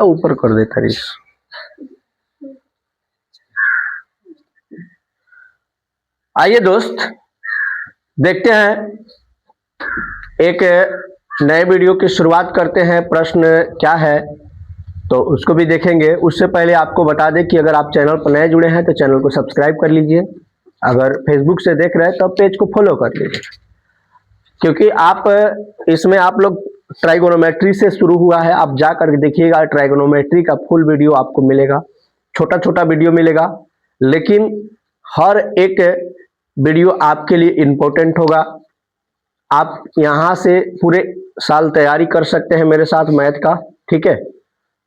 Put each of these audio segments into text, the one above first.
ऊपर कर देता रिस। आइए दोस्त देखते हैं, एक नए वीडियो की शुरुआत करते हैं। प्रश्न क्या है तो उसको भी देखेंगे। उससे पहले आपको बता दें कि अगर आप चैनल पर नए जुड़े हैं तो चैनल को सब्सक्राइब कर लीजिए। अगर फेसबुक से देख रहे हैं तो पेज को फॉलो कर लीजिए, क्योंकि आप इसमें आप लोग ट्राइगोनोमेट्री से शुरू हुआ है। आप जा करके देखिएगा, ट्राइगोनोमेट्री का फुल वीडियो आपको मिलेगा। छोटा छोटा वीडियो मिलेगा, लेकिन हर एक वीडियो आपके लिए इम्पोर्टेंट होगा। आप यहाँ से पूरे साल तैयारी कर सकते हैं मेरे साथ मैथ का, ठीक है।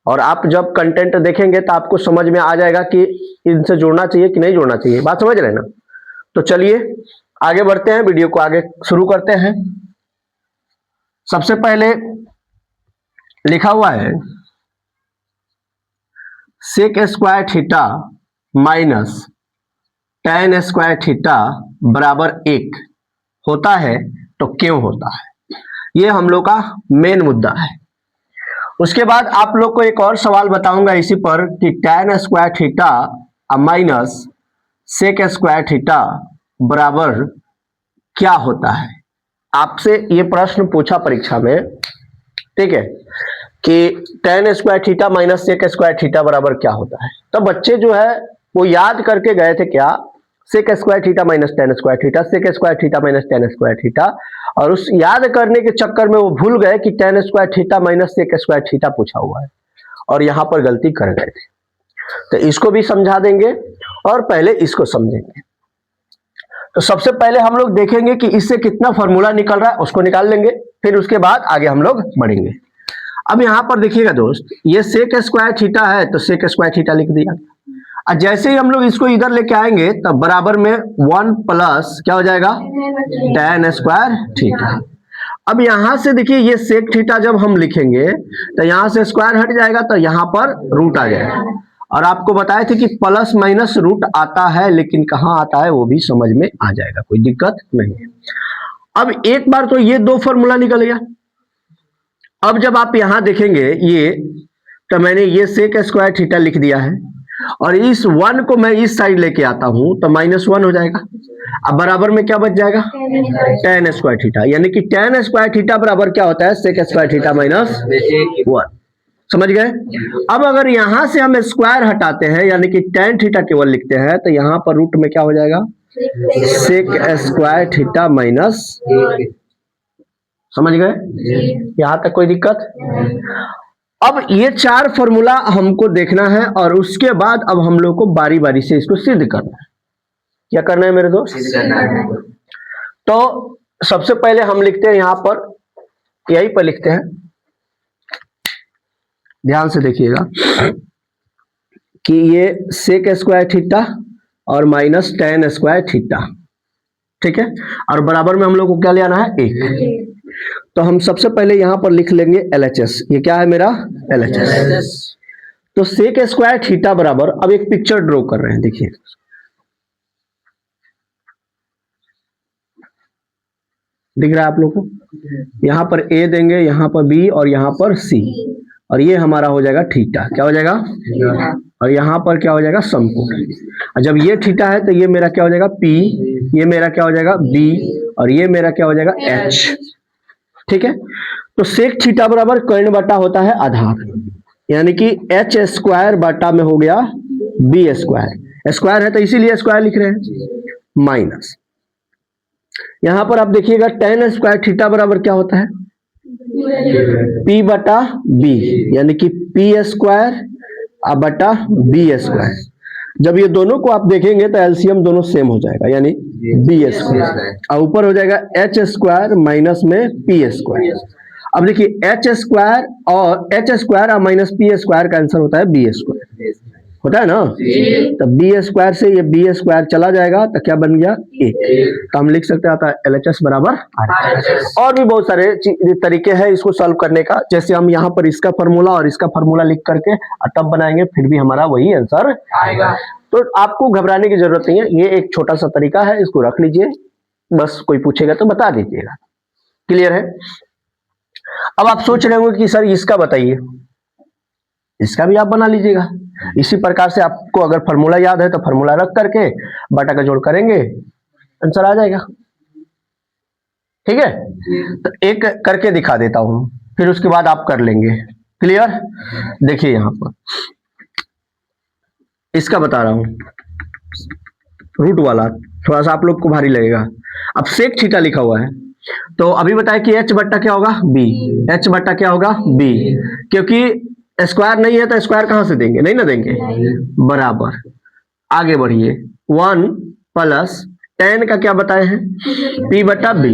और आप जब कंटेंट देखेंगे तो आपको समझ में आ जाएगा कि इनसे जुड़ना चाहिए कि नहीं जुड़ना चाहिए। बात समझ रहे हैं ना? तो चलिए आगे बढ़ते हैं, वीडियो को आगे शुरू करते हैं। सबसे पहले लिखा हुआ है sec square theta minus tan square theta बराबर 1 होता है तो क्यों होता है, ये हम लोग का मेन मुद्दा है। उसके बाद आप लोग को एक और सवाल बताऊंगा इसी पर कि tan square theta minus sec square theta बराबर क्या होता है। आपसे ये प्रश्न पूछा परीक्षा में, ठीक है, कि tan square theta minus sec square theta बराबर क्या होता है। तो बच्चे जो है वो याद करके गए थे क्या, sec square theta minus tan square theta, sec square theta minus tan square theta, और उस याद करने के चक्कर में वो भूल गए कि tan square theta minus sec square theta पूछा हुआ है और यहां पर गलती कर गए थे। तो इसको भी समझा देंगे और पहले इसको समझेंगे। तो सबसे पहले हम लोग देखेंगे कि इससे कितना फॉर्मूला निकल रहा है, उसको निकाल लेंगे, फिर उसके बाद आगे हम लोग बढ़ेंगे। अब यहां पर देखिएगा दोस्त, ये सेक स्क्वायर थीटा है तो सेक स्क्वायर थीटा लिख दिया, और जैसे ही हम लोग इसको इधर लेके आएंगे तब बराबर में 1 प्लस क्या हो जाएगा, tan स्क्वायर थीटा। अब यहां से देखिए ये सेक थीटा जब हम लिखेंगे तो यहां से स्क्वायर हट जाएगा तो यहां पर रूट आ जाएगा। और आपको बताए थे कि प्लस माइनस रूट आता है, लेकिन कहां आता है वो भी समझ में आ जाएगा, कोई दिक्कत नहीं है। अब एक बार तो ये दो फॉर्मूला निकल गया। अब जब आप यहां देखेंगे ये, तो मैंने ये सेक स्क्वायर थीटा लिख दिया है और इस 1 को मैं इस साइड लेके आता हूं तो -1 हो जाएगा। अब बराबर में क्या बच जाएगा, tan स्क्वायर थीटा, यानी कि tan स्क्वायर थीटा बराबर क्या होता है, सेक स्क्वायर थीटा माइनस 1। समझ गए? अब अगर यहां से हम स्क्वायर हटाते हैं यानी कि tan थीटा केवल लिखते हैं तो यहां पर रूट में क्या हो जाएगा, सेक स्क्वायर थीटा माइनस। समझ गए? यहां तक कोई दिक्कत? अब ये 4 फॉर्मूला हमको देखना है और उसके बाद अब हम लोग को बारी बारी से इसको सिद्ध करना है। क्या करना है मेरे दोस्त? तो सबसे पहले हम लिखते हैं यहां पर, यहीं पर लिखते हैं, ध्यान से देखिएगा कि ये सेक स्क्वायर थीटा और माइनस tan स्क्वायर थीटा, ठीक है, और बराबर में हम लोग को क्या ले आना है, 1। तो हम सबसे पहले यहां पर लिख लेंगे LHS। ये क्या है मेरा, LHS। तो सेक स्क्वायर थीटा बराबर, अब एक पिक्चर ड्रॉ कर रहे हैं, देखिए दिख रहा है आप लोग को, यहां पर A देंगे, यहां पर B और यहां पर C, और ये हमारा हो जाएगा थीटा। क्या हो जाएगा, और यहां पर क्या हो जाएगा, समकोण। और जब ये थीटा है तो ये मेरा क्या हो जाएगा P, ये मेरा क्या हो जाएगा B, और ये मेरा क्या हो जाएगा H, ठीक है। तो सेक थीटा बराबर कर्ण बटा होता है आधार, यानी कि H स्क्वायर बटा में हो गया B स्क्वायर। स्क्वायर है तो इसीलिए स्क्वायर लिख रहे हैं, माइनस यहां पर आप देखिएगा tan स्क्वायर थीटा बराबर क्या होता है, P बटा B, यानी कि P स्क्वायर बटा B स्क्वायर। जब ये दोनों को आप देखेंगे तो एलसीएम दोनों सेम हो जाएगा, यानी B स्क्वायर, और ऊपर हो जाएगा H स्क्वायर माइनस में P स्क्वायर। अब देखिए H स्क्वायर और माइनस P स्क्वायर का आंसर होता है B स्क्वायर, होता है ना। तो B स्क्वायर से ये B स्क्वायर चला जाएगा तो क्या बन गया, 1। तो हम लिख सकते हैं LHS बराबर RHS। और भी बहुत सारे तरीके हैं इसको सॉल्व करने का, जैसे हम यहाँ पर इसका फॉर्मूला और इसका फॉर्मूला लिख करके तब बनाएंगे, फिर भी हमारा वही आंसर आएगा। तो आपको घबराने की जरूरत नहीं है, ये एक छोटा सा तरीका है, इसको रख लीजिए, बस कोई पूछेगा तो बता दीजिएगा। क्लियर है? अब आप सोच रहे होंगे कि सर इसका बताइए, इसका भी आप बना लीजिएगा। इसी प्रकार से आपको अगर फॉर्मूला याद है तो फॉर्मूला रख करके बटा का जोड़ करेंगे, आंसर आ जाएगा। ठीक है, तो एक करके दिखा देता हूं, फिर उसके बाद आप कर लेंगे। क्लियर? देखिए यहां पर इसका बता रहा हूं, रूट वाला थोड़ा सा आप लोग को भारी लगेगा। अब सेक थीटा लिखा हुआ है, तो अभी बताया कि h बट्टा क्या होगा b, h बट्टा क्या होगा b, क्योंकि स्क्वायर नहीं है तो स्क्वायर कहां से देंगे, नहीं ना देंगे, बराबर। आगे बढ़िए, 1 प्लस tan का क्या बताए हैं, p बटा b,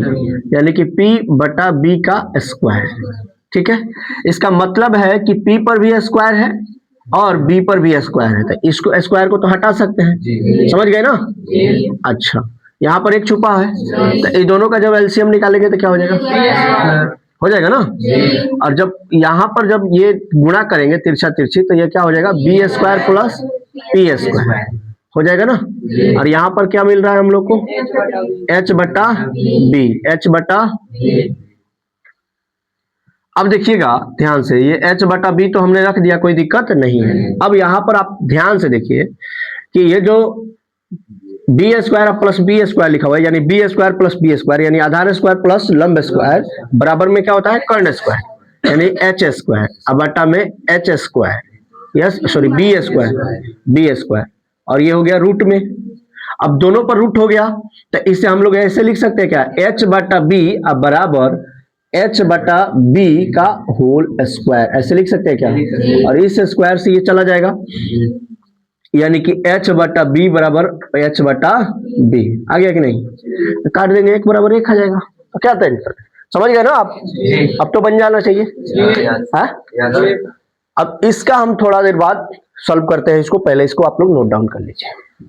यानी कि p बटा b का स्क्वायर। ठीक है, इसका मतलब है कि p पर भी स्क्वायर है और b पर भी स्क्वायर है, तो इसको स्क्वायर को तो हटा सकते हैं। समझ गए ना? अच्छा, यहाँ पर एक छुपा है, तो इन दोनों का जब एलसीएम निकालेंगे तो क्या हो जाएगा, हो जाएगा ना। और जब यहाँ पर जब ये गुणा करेंगे तिरछा तिरछी, तो ये क्या हो जाएगा, B square plus P square हो जाएगा ना। और यहाँ पर क्या मिल रहा है हम लोग को, एच बटा बी, एच बटा। अब देखिएगा ध्यान से, ये h बटा बी तो हमने रख दिया, कोई दिक्कत नहीं है। अब यहाँ पर आप ध्यान से देखिए कि ये जो B square plus B square लिखा हुआ है, यानी B square plus B square, यानी आधार स्क्वायर प्लस लंब स्क्वायर, बराबर में क्या होता है, कर्ण स्क्वायर, यानी एच स्क्वायर, अब बटा में H square, yes sorry B square, और ये हो गया रूट में। अब दोनों पर रूट हो गया, तो इसे हम लोग ऐसे लिख सकते हैं क्या, एच बटा बी अब बराबर एच बटा बी का होल स्क्वायर, ऐसे लिख सकते हैं क्या, और इस स्क्वायर से ये चला जाएगा, यानी कि एच बटा बी बराबर एच बटा बी। आ गया कि नहीं, तो काट देंगे, एक बराबर एक आ जाएगा, तो क्या टेंशन, समझ गए ना आप? अब तो बन जाना चाहिए। हाँ, अब इसका हम थोड़ा देर बाद सॉल्व करते हैं, इसको पहले इसको आप लोग नोट डाउन कर लीजिए।